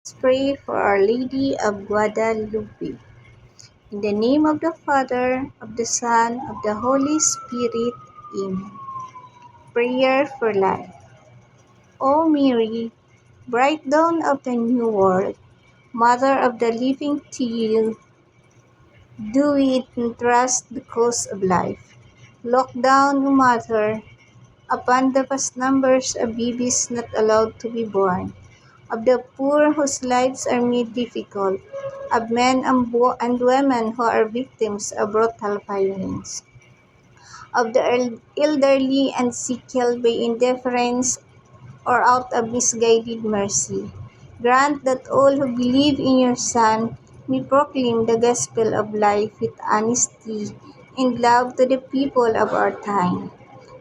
Let's pray for Our Lady of Guadalupe. In the name of the Father, of the Son, of the Holy Spirit. Amen. Prayer for Life. O Mary, bright dawn of the new world, Mother of the living, to you do we entrust the cause of life. Look down, O Mother, upon the vast numbers of babies not allowed to be born, of the poor whose lives are made difficult, of men and women who are victims of brutal violence, of the elderly and sick killed by indifference or out of misguided mercy. Grant that all who believe in your Son may proclaim the gospel of life with honesty and love to the people of our time.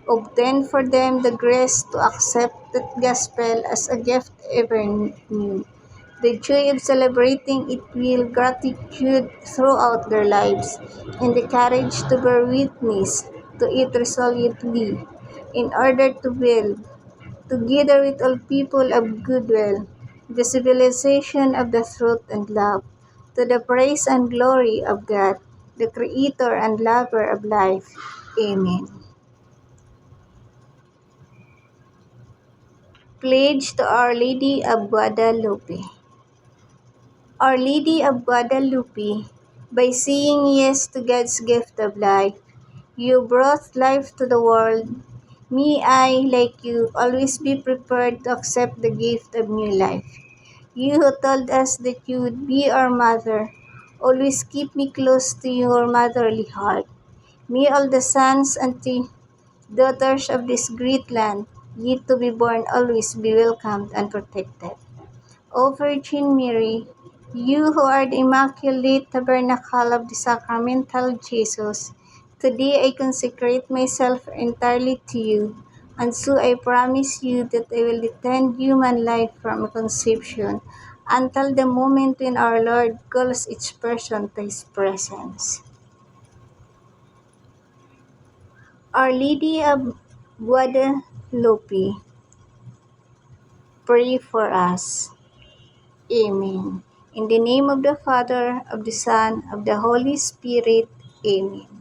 Obtain for them the grace to accept that gospel as a gift ever new, the joy of celebrating it with gratitude throughout their lives, and the courage to bear witness to it resolutely, in order to build, together with all people of goodwill, the civilization of the truth and love, to the praise and glory of God, the Creator and Lover of life. Amen. Pledge to Our Lady of Guadalupe. Our Lady of Guadalupe, by saying yes to God's gift of life, you brought life to the world. May I, like you, always be prepared to accept the gift of new life. You who told us that you would be our mother, always keep me close to your motherly heart. May all the sons and daughters of this great land, yet to be born, always be welcomed and protected. O Virgin Mary, you who are the Immaculate Tabernacle of the Sacramental Jesus, today I consecrate myself entirely to you, and so I promise you that I will defend human life from conception until the moment when our Lord calls each person to His presence. Our Lady of Guadalupe, pray for us. Amen. In the name of the Father, of the Son, of the Holy Spirit. Amen.